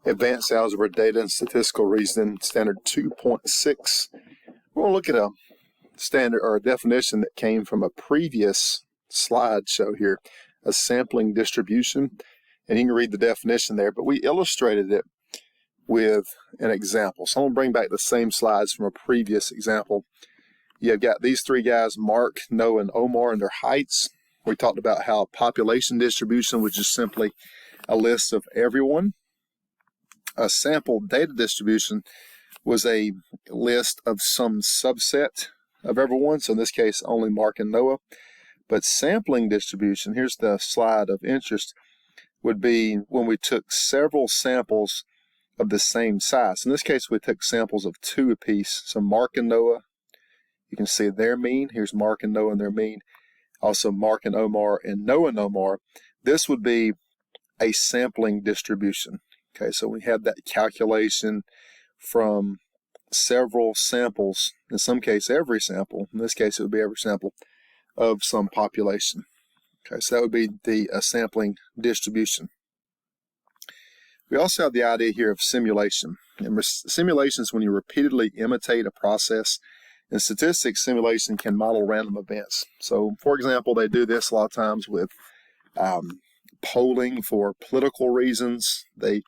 Advanced Algebra Data and Statistical Reasoning, Standard 2.6. We're going to look at a standard or a definition that came from a previous slideshow here, a sampling distribution. And you can read the definition there, but we illustrated it with an example. So I'm going to bring back the same slides from a previous example. You've got these three guys, Mark, Noah, and Omar, and their heights. We talked about how a population distribution, which is simply a list of everyone. A sample data distribution was a list of some subset of everyone. So in this case, only Mark and Noah. But sampling distribution, here's the slide of interest, would be when we took several samples of the same size. In this case, we took samples of 2 apiece. So Mark and Noah, you can see their mean. Here's Mark and Noah and their mean. Also Mark and Omar and Noah and Omar. This would be a sampling distribution. Okay, so we have that calculation from several samples, in some case every sample, in this case it would be every sample of some population. Okay, so that would be the sampling distribution. We also have the idea here of simulation. And simulation is when you repeatedly imitate a process. In statistics, simulation can model random events. So, for example, they do this a lot of times with polling for political reasons. They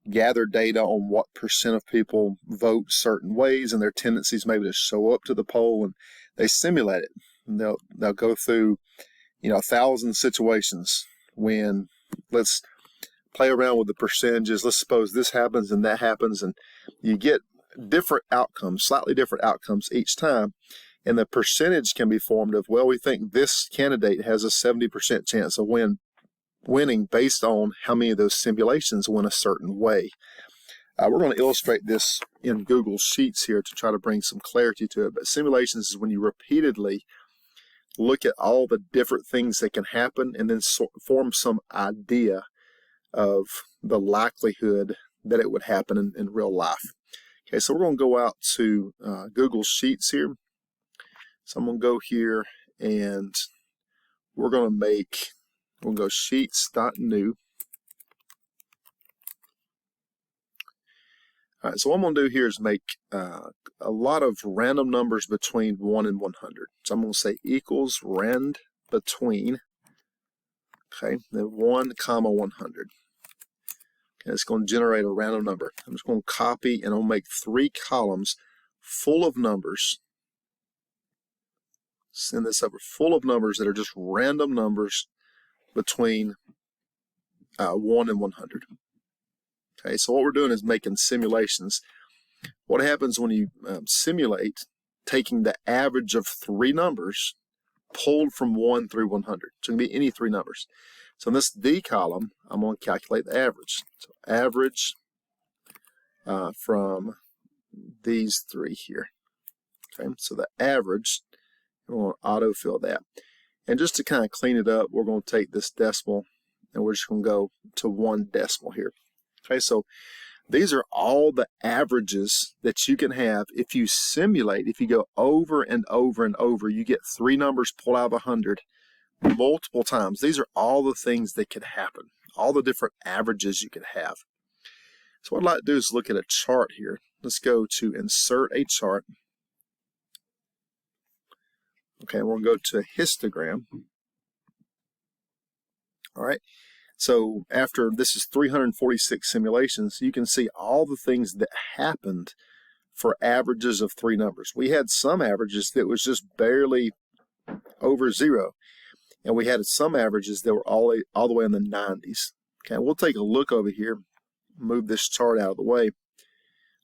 gather data on what % of people vote certain ways and their tendencies maybe to show up to the poll, and they simulate it. And they'll go through 1,000 situations when, let's play around with the percentages. Let's suppose this happens and that happens, and you get different outcomes, slightly different outcomes each time. And the percentage can be formed of, well, we think this candidate has a 70% chance of winning based on how many of those simulations went a certain way. We're going to illustrate this in Google Sheets here to try to bring some clarity to it. But simulations is when you repeatedly look at all the different things that can happen and then form some idea of the likelihood that it would happen in real life. Okay, so we're going to go out to Google Sheets here. So I'm going to go here and we're going to go sheets.new. All right, so what I'm going to do here is make a lot of random numbers between 1 and 100. So I'm going to say equals rand between, okay, then 1, 100. Okay, it's going to generate a random number. I'm just going to copy and I'll make 3 columns full of numbers. Send this over full of numbers that are just random numbers between 1 and 100. Okay, so what we're doing is making simulations. What happens when you simulate taking the average of 3 numbers pulled from 1 through 100? So it can be any 3 numbers. So in this D column, I'm going to calculate the average. So average from these 3 here. Okay, so the average, we're going to autofill that. And just to kind of clean it up, we're going to take this decimal and we're just going to go to 1 decimal here. Okay, so these are all the averages that you can have if you simulate. If you go over and over and over, you get 3 numbers pulled out of 100 multiple times. These are all the things that could happen, all the different averages you could have. So what I'd like to do is look at a chart here. Let's go to insert a chart. Okay, we're going to go to a histogram. All right, so after this is 346 simulations, you can see all the things that happened for averages of 3 numbers. We had some averages that was just barely over 0, and we had some averages that were all the way in the 90s. Okay, we'll take a look over here, move this chart out of the way.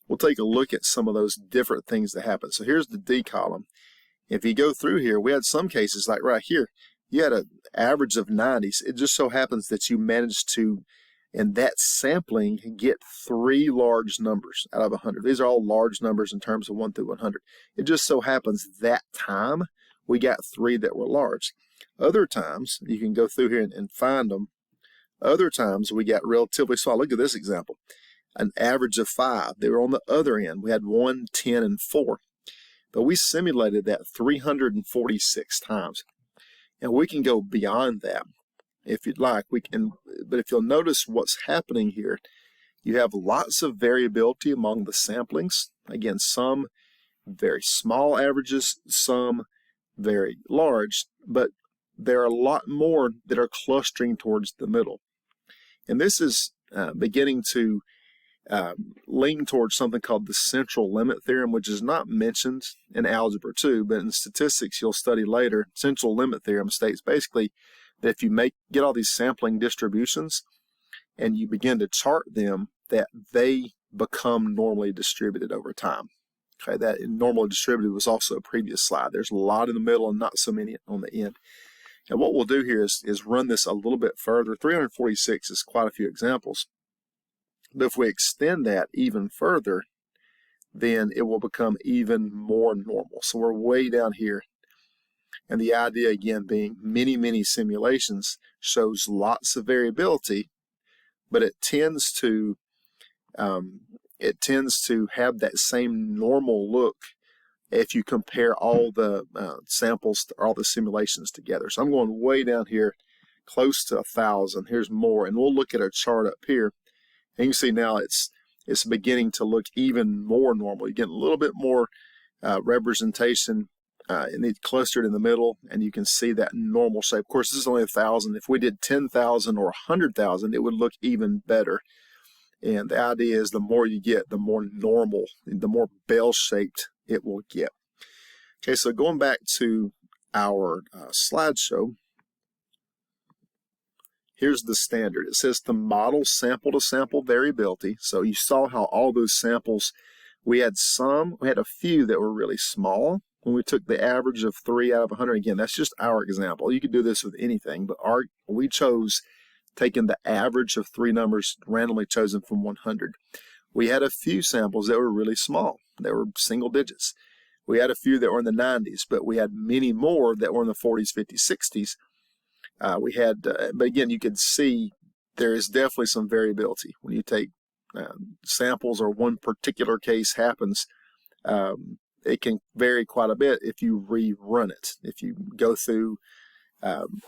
We'll take a look at some of those different things that happen. So here's the D column. If you go through here, we had some cases like right here, you had an average of 90s. It just so happens that you managed to, in that sampling, get 3 large numbers out of 100. These are all large numbers in terms of 1 through 100. It just so happens that time we got 3 that were large. Other times, you can go through here and find them. Other times we got relatively small. Look at this example. An average of 5. They were on the other end. We had 1, 10, and 4. But we simulated that 346 times. And we can go beyond that if you'd like. We can, but if you'll notice what's happening here You have lots of variability among the samplings. Again, some very small averages, some very large, but there are a lot more that are clustering towards the middle. And this is beginning to lean towards something called the central limit theorem, which is not mentioned in Algebra 2, but in statistics you'll study later. Central limit theorem states basically that if you get all these sampling distributions and you begin to chart them, that they become normally distributed over time. Okay, that normally distributed was also a previous slide. There's a lot in the middle and not so many on the end. And what we'll do here is run this a little bit further. 346 is quite a few examples. But if we extend that even further, then it will become even more normal. So we're way down here. And the idea again being many simulations shows lots of variability, but it tends to have that same normal look if you compare all the samples, all the simulations together. So I'm going way down here, close to 1,000. Here's more, and we'll look at our chart up here. And you can see now it's beginning to look even more normal. You get a little bit more representation and it's clustered in the middle, and you can see that normal shape. Of course, this is only 1,000. If we did 10,000 or 100,000, it would look even better. And the idea is the more you get, the more normal, the more bell-shaped it will get. Okay, so going back to our slideshow, here's the standard. It says to model sample-to-sample variability. So you saw how all those samples, we had a few that were really small. When we took the average of 3 out of 100, again, that's just our example. You could do this with anything, but we chose taking the average of 3 numbers randomly chosen from 100. We had a few samples that were really small. They were single digits. We had a few that were in the 90s, but we had many more that were in the 40s, 50s, 60s. But again, you could see there is definitely some variability when you take samples or one particular case happens. It can vary quite a bit if you rerun it. If you go through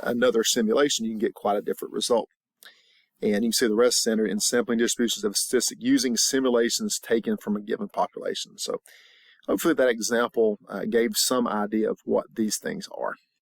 another simulation, you can get quite a different result. And you can see the rest centered in sampling distributions of a statistic using simulations taken from a given population. So hopefully that example gave some idea of what these things are.